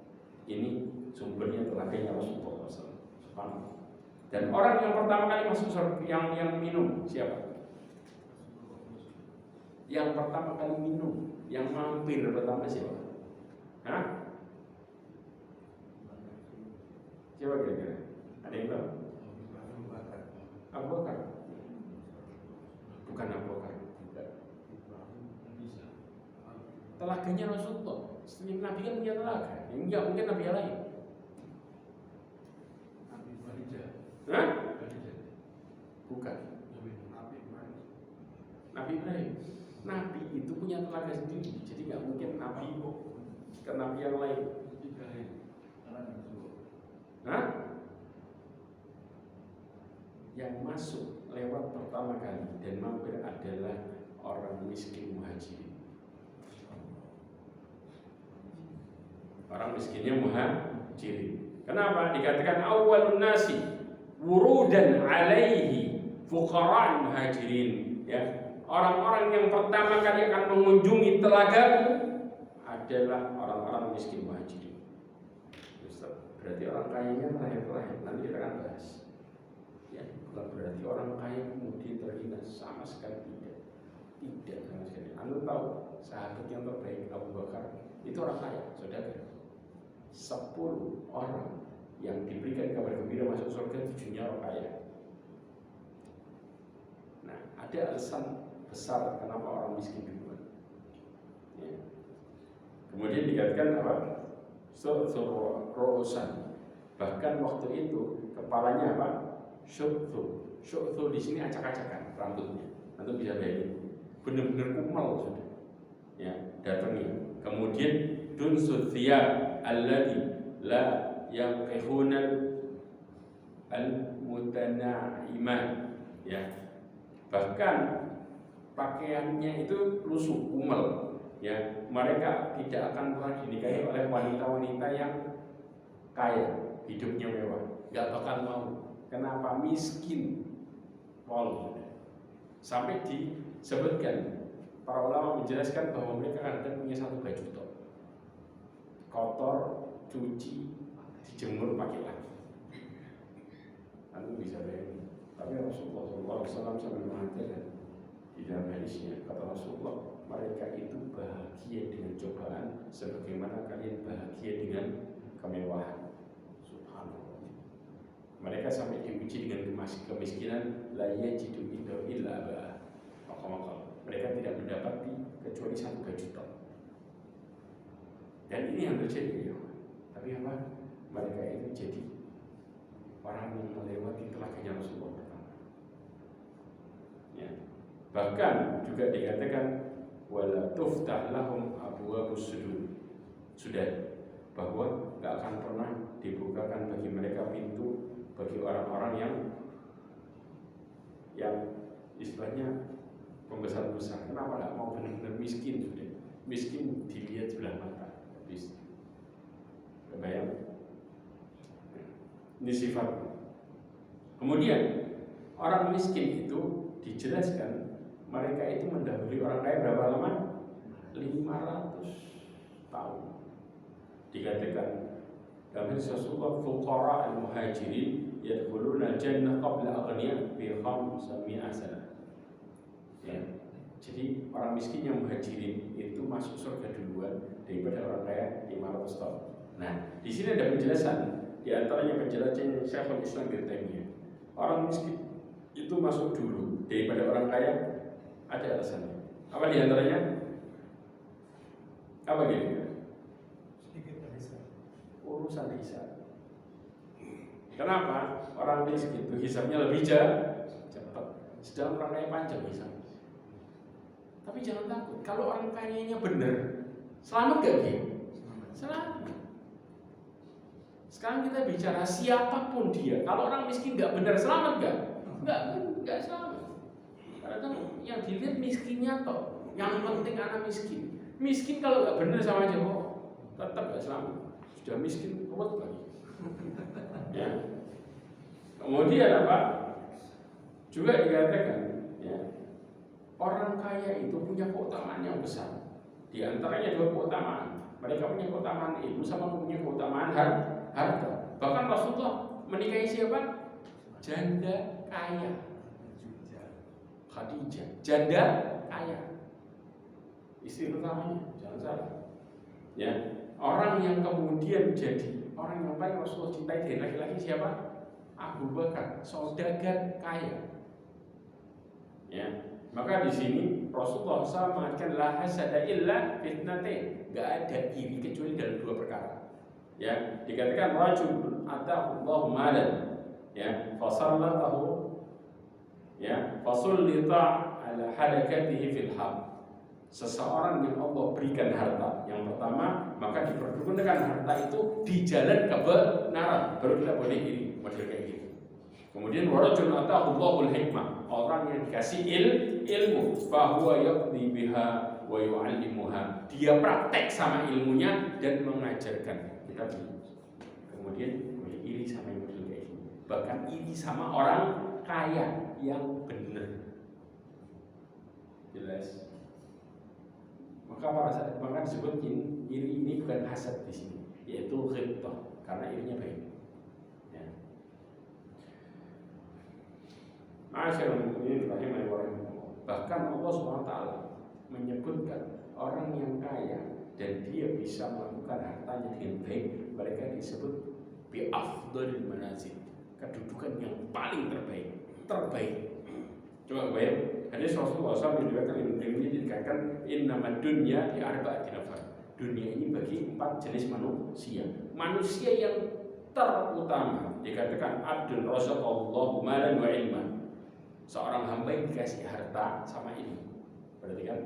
Ini sumbernya telaganya Rasulullah SAW. Dan orang yang pertama kali masuk surga, yang minum siapa? Yang pertama kali minum, yang mampir pertama siapa? Hah? Siapa kira-kira? Ada yang tahu? Abu Bakar. Bukan Abu Bakar. Telaganya Rasulullah. Setiap Nabi kan punya telaga. Enggak mungkin Nabi yang lain. Hah? Bukan. Nabi Ibrahim. Nabi itu punya telaga sendiri. Jadi nggak mungkin Nabi ke Nabi yang lain. Hah? Yang masuk lewat pertama kali dan mampir adalah orang miskin muhajirin. Orang miskinnya muhajirin. Kenapa? Dikatakan awwalun nasi wurudan alaihi fuqara muhajirin ya. Orang-orang yang pertama kali akan mengunjungi telaga adalah orang-orang miskin muhajirin. Berarti orang kayanya terakhir. Nanti kita akan bahas. Ya, bukan berarti orang kaya kemudian terhina, sama sekali tidak. Tidak sama sekali. Anda tahu sahabat yang terbaik Abu Bakar itu orang kaya, saudara. 10 orang yang diberikan kabar gembira masuk surga, 7-nya orang kaya. Nah, ada alasan besar kenapa orang miskin duluan. Ya. Kemudian dikatakan apa? Rosan. Bahkan waktu itu kepalanya apa? Syu'thu di sini acak-acakan rambutnya. Nanti bisa bayangin. Benar-benar kumal sudah. Ya, datangnya. Kemudian dunsu thiyab alladhi la yaqihunal al-mutana'iman. Ya. Bahkan pakaiannya itu lusuh, kumal. Ya, mereka tidak akan pernah dinikahi oleh wanita-wanita yang kaya, hidupnya mewah, nggak bakal mau. Kenapa? Miskin. Sampai disebutkan para ulama menjelaskan bahwa mereka kadang punya 1 baju tok, kotor, cuci, dijemur, pakai lagi. Anu bisa bayangin. Tapi Rasulullah SAW sampai mengatakan di dalam hadisnya, kata Rasulullah, mereka itu bahagia dengan cobaan sebagaimana kalian bahagia dengan kemewahan. Subhanallah. Mereka sampai diuji dengan kemiskinan, la yajidu illa ba. Maka mereka tidak mendapati kecuali 1 baju tok. Dan ini yang terjadi ya. Tapi apa? Mereka itu jadi orang yang melewati telaganya Rasulullah pertama. Ya. Bahkan juga dikatakan wala tuftah lahum abwabus sujud. Sudah bahwa nggak akan pernah dibukakan bagi mereka pintu bagi orang-orang yang istilahnya pembesar-besar. Kenapa nggak mau benar-benar miskin sudah? Miskin dilihat sebelah mata, habis. Kebayang? Ini sifat. Kemudian orang miskin itu dijelaskan mereka itu mendahului orang kaya berapa lama? 500 tahun. Dikatakan dalam Rasulullah fuqara al-muhajirin yadkhuluna al-jannah qabla aghniya bi 500 sana. Ya. Jadi orang miskin yang muhajirin itu masuk surga duluan daripada orang kaya 500 tahun. Nah, di sini ada penjelasan. Di antaranya penjelasan Syekhul Islam Ibnu Taimiyah. Orang miskin itu masuk dulu daripada orang kaya, ada alasannya. Apa di antaranya? Apa gitu? Urusan hisab. Kenapa? Orang miskin itu hisabnya lebih cepat, sedang orang kaya panjang hisab. Tapi jangan takut, kalau orang kayanya benar, selamat gak dia? Selamat. Sekarang kita bicara siapapun dia. Kalau orang miskin gak benar, selamat gak? Gak selamat. Karena kan yang dilihat miskinnya toh. Yang penting anak miskin. Miskin kalau gak benar sama aja, tetap gak selamat. Sudah miskin, ruwet lagi. Ya. Kemudian apa? Juga dikatakan, ya, orang kaya itu punya keutamaan yang besar. Di antaranya 2 keutamaan. Mereka punya keutamaan ilmu sama punya keutamaan harta. Bahkan Rasulullah menikahi siapa? Janda kaya. Khadijah, janda kaya. Istri pertamanya, jangan salah. Ya, orang yang kemudian jadi orang yang paling Rasulullah cintai dari laki-laki siapa? Abu Bakar, saudagar kaya. Ya, maka di sini Rasulullah SAW mengatakan la hasada illa fitnatain, enggak ada iri kecuali dalam 2 perkara. Ya, dikatakan rajul ataqallahu malan, ya, fasallatahu, ya, fasullita ala halakatihi fil haq. Seseorang yang Allah berikan harta, yang pertama maka dipergunakan harta itu di jalan kebenaran, baru kita boleh iri model kayak gitu. Kemudian warajul ataqallahul hikmah, orang yang dikasih ilmu, fahuwa yaqdi biha wa yu'allimuha, dia praktek sama ilmunya dan mengajarkan. Kita kemudian boleh iri sama yang model kayak gini, bahkan iri sama orang kaya yang benar. Jelas. Maka disebut iri ini bukan hasad di sini, yaitu ghibtah, karena irinya baik. Ya. Ma'asyiral mu'minin rahimani wa rahimakumullah. Bahkan Allah SWT menyebutkan orang yang kaya dan dia bisa melakukan hartanya dengan baik, mereka disebut bi afdhalil manazil, kedudukan yang paling terbaik. Coba bayang. Hadis Rasulullah SAW diriwayatkan Ibnu Taimiyah dikatakan innamad dunya li arba'ati nafar. Dunia ini bagi 4 jenis manusia. Manusia yang terutama dikatakan abdun razaqallahu malan wa ilman. Seorang hamba yang dikasih harta sama ilmu. Berarti kan?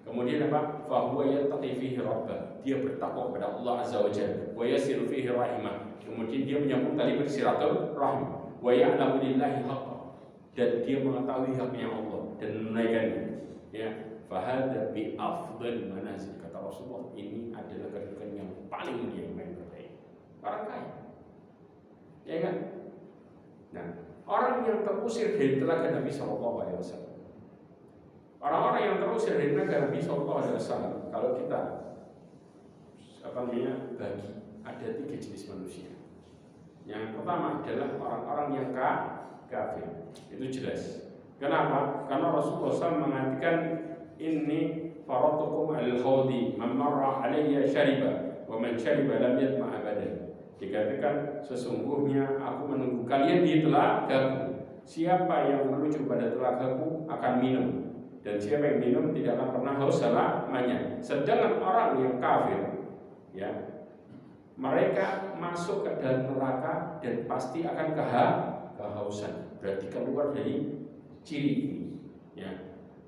Kemudian apa? Fa huwa yattaqi fihi rabbah. Dia bertakwa kepada Allah Azza wa Jalla. Wa yasilu fihi rahimah. Kemudian dia menyambung tali silaturahim. Wa ya'lamu lillahi haqqa. Dan dia mengetahui haknya Allah dan menunaikannya. Ya, fahada bi afdal manazil, kata Rasulullah, ini adalah kedudukan yang paling mulia, yang paling terbaik. Orang kaya, ya kan? Nah, orang yang terusir dari telaga Nabi Sallallahu Alaihi Wasallam, orang-orang yang terusir dari telaga Nabi Sallallahu Alaihi Wasallam, kalau kita bagi ada 3 jenis manusia. Yang pertama adalah orang-orang yang kafir. Itu jelas. Kenapa? Karena Rasulullah SAW mengatakan ini faratukum al-khawdi man marra alayya syariba wa man syariba lam yatma abadan. Dikatakan sesungguhnya aku menunggu kalian di telagaku. Siapa yang menuju pada telagaku akan minum, dan siapa yang minum tidak akan pernah haus selamanya. Sedangkan orang yang kafir, ya, mereka masuk ke dalam neraka dan pasti akan kehausan. Berarti keluar dari ciri ini. Ya.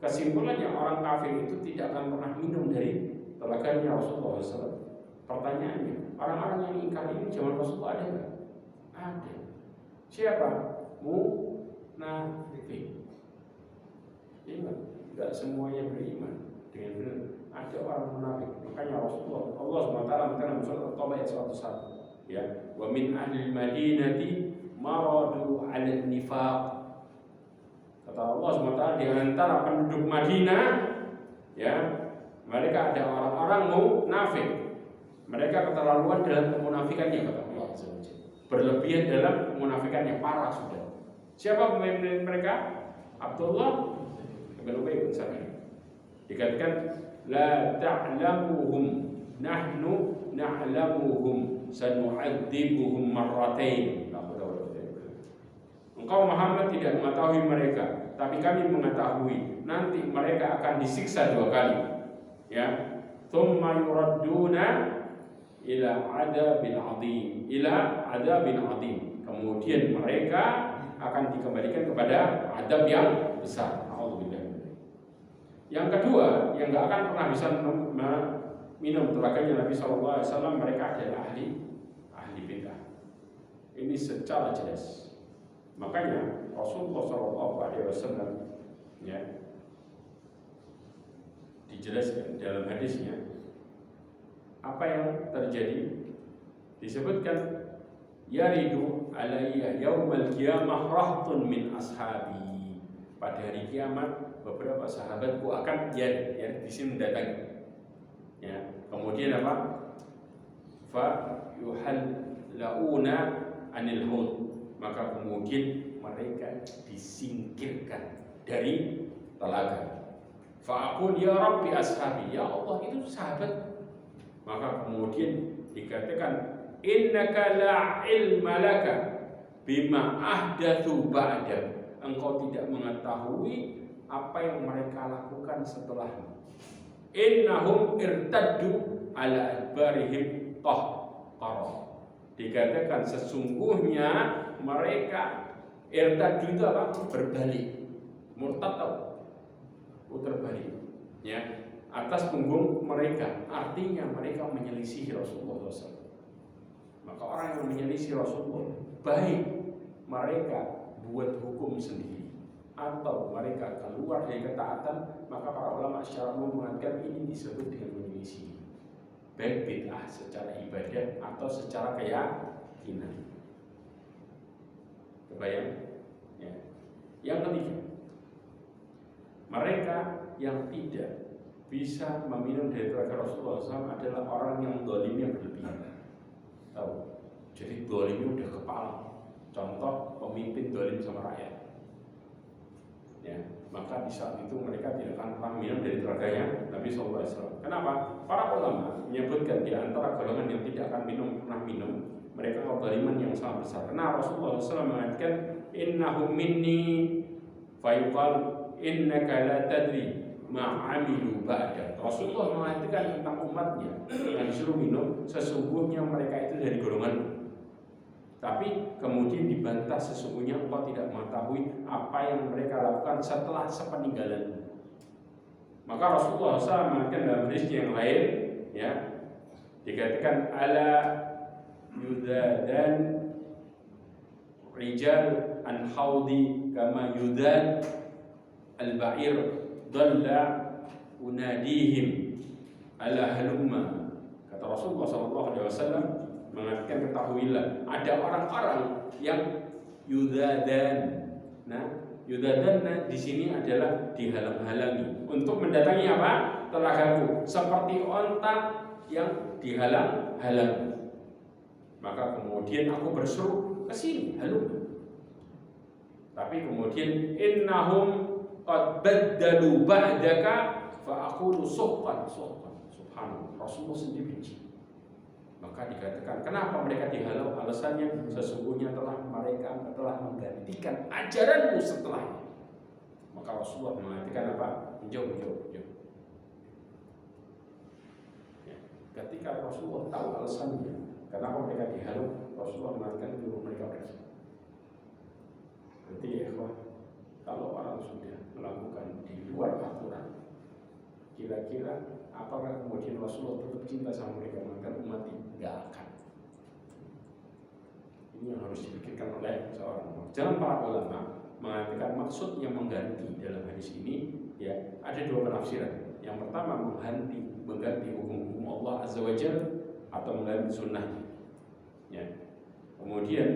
Kesimpulannya orang kafir itu tidak akan pernah minum dari telaganya Rasulullah SAW. Pertanyaannya, Orang-orang yang ingkar ini zaman Rasulullah ada nggak? Ada. Siapa? Munafik. Iman. Nggak semuanya beriman dengan benar. Ada orang munafik. Makanya Rasulullah Allah SWT dalam surat At-Taubah ayat 101. Ya, wa min ahli Madinati maradu 'ala nifaq. Kata Allah SWT di antara penduduk Madinah, ya, mereka ada orang-orang munafik. Mereka keterlaluan dalam kemunafikannya, kata Allah SWT. Berlebihan dalam kemunafikannya, parah sudah. Siapa pemimpin mereka? Abdullah bin Ubay bin Salul. Dikatakan la ta'lamuhum nahnu na'lamuhum sanu'adzibuhum marratain. Engkau Muhammad tidak mengetahui mereka, tapi kami mengetahui nanti mereka akan disiksa 2 kali. Ya, tsumma yuradduna ila adabil azim, ila adabil azim. Kemudian mereka akan dikembalikan kepada adab yang besar. Alhamdulillah. Yang kedua, yang nggak akan pernah bisa minum telaganya Nabi SAW, mereka adalah ahli bid'ah. Ini secara jelas. Makanya Rasulullah SAW, ya, dijelaskan dalam hadisnya apa yang terjadi. Disebutkan yaridu alayya yaumal qiyamah rahtun min ashabi. Pada hari kiamat beberapa sahabatku akan di sini mendatangi. Ya, kemudian apa? Fa yuhallauna anil hud. Maka kemudian mereka disingkirkan dari telaga. Fa aqul ya rabbi ashabi, ya Allah itu sahabat. Maka kemudian dikatakan innaka la ilma laka bima ahdatsu ba'dak. Engkau tidak mengetahui apa yang mereka lakukan setelahmu. Innahum irtaddu ala adbarihim tahqara. Dikatakan sesungguhnya mereka irtaddu itu apa? Berbalik. Murtad tahu? Putar balik. Ya, atas punggung mereka. Artinya mereka menyelisihi Rasulullah SAW. Maka orang yang menyelisih Rasulullah, baik mereka buat hukum sendiri atau mereka keluar dari ketaatan, maka para ulama secara umum mengatakan ini disebut dengan menyelisih, baik bid'ah secara ibadah atau secara keyakinan. Kebayang? Ya. Yang ketiga, mereka yang tidak bisa meminum dari telaga Rasulullah SAW adalah orang yang zalimnya berlebihan. Tahu? Jadi zalimnya udah kepala. Contoh pemimpin zalim sama rakyat. Ya, maka di saat itu mereka tidak akan pernah minum dari telaganya Nabi SAW. Kenapa? Para ulama menyebutkan di antara golongan yang tidak akan pernah minum, mereka kezaliman yang sangat besar. Karena Rasulullah SAW mengatakan, innahum minni fayuqal innaka la tadri ma'amilu ba'da. Rasulullah mengatakan tentang umatnya yang disuruh minum, sesungguhnya mereka itu dari golongan. Tapi kemudian dibantah, sesungguhnya engkau tidak mengetahui apa yang mereka lakukan setelah sepeninggalan. Maka Rasulullah SAW mengatakan dalam hadis yang lain, ya, dikatakan ala yudadan rijal an haudi kama yudan al-ba'ir dalla unadihim ala halumma. Kata Rasulullah SAW mengatakan, ketahuilah ada orang-orang yang yudadan. Nah, yudadan di sini adalah dihalang-halangi untuk mendatangi apa? Telagaku, seperti onta yang dihalang-halangi. Maka kemudian aku berseru ke sini, halumma. Tapi kemudian innahum qad baddalu ba'daka fa aqulu suhqan. Subhanallah, Rasulullah sendiri benci. Maka dikatakan kenapa mereka dihalau? Alasannya sesungguhnya mereka telah menggantikan ajaranmu setelahnya. Maka Rasulullah mengatakan apa? Jauh. Ya. Ketika Rasulullah tahu alasannya kenapa mereka dihalau, Rasulullah mengatakan suruh mereka pergi. Berarti ya kalau orang sudah melakukan di luar aturan, kira-kira apakah kemudian Rasulullah tetap cinta sama mereka? Maka umat tidak akan. Ini yang harus dipikirkan oleh seorang ulama. Jangan para ulama mengatakan maksud yang mengganti dalam hadis ini, ya ada dua penafsiran. Yang pertama mengganti hukum-hukum Allah Azza wa Jalla atau mengganti sunnahnya. Ya. Kemudian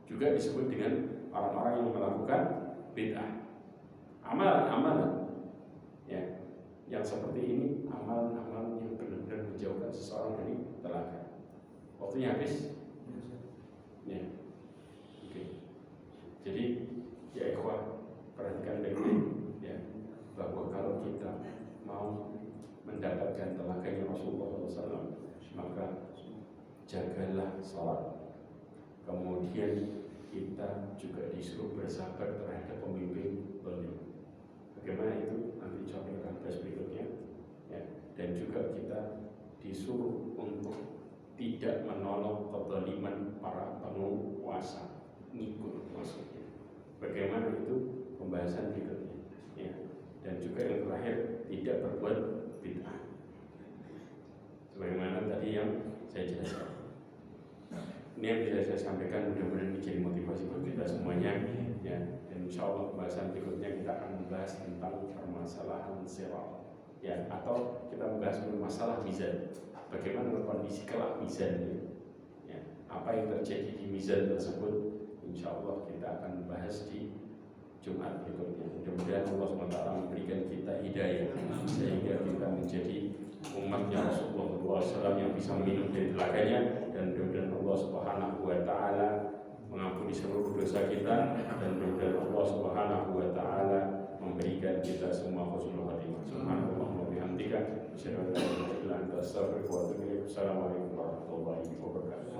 juga disebut dengan orang-orang yang melakukan bid'ah. Amalan-amalan ya, yang seperti ini amalan-amalan yang benar-benar menjauhkan seseorang dari telaga. Waktunya habis. Ya. Oke. Jadi ya ikhwah, perhatikan baik-baik ya, bahwa kalau kita mau mendapatkan telaganya Rasulullah SAW, maka jagalah salat. Kemudian kita juga disuruh bersabar terhadap pemimpin zalim. Bagaimana itu nanti coba akan bahas berikutnya ya. Dan juga kita disuruh untuk tidak menolong kezaliman para penguasa, ngikut maksudnya. Bagaimana itu pembahasan berikutnya ya. Dan juga yang terakhir, tidak berbuat bid'ah sebagaimana tadi yang saya jelaskan. Ini yang bisa saya sampaikan, mudah-mudahan menjadi motivasi buat kita semuanya ya. Dan insya Allah pembahasan berikutnya kita akan membahas tentang permasalahan sirat ya, atau kita membahas masalah mizan. Bagaimana kondisi kelak mizan ya, apa yang terjadi di mizan tersebut, insya Allah kita akan bahas di Jumat berikutnya. Mudah-mudahan Allah SWT memberikan kita hidayah sehingga kita menjadi umatnya Rasulullah SAW yang bisa minum dari telaganya, dan mudah-mudahan Allah Subhanahu wa Ta'ala mengampuni seluruh dosa kita, dan mudah-mudahan Allah Subhanahu wa Ta'ala memberikan kita semua husnul khatimah. Subhanallah wa bihamdika, asyhadu an la ilaha illa anta, astaghfiruka wa atubu ilaik. Assalamualaikum warahmatullahi wabarakatuh.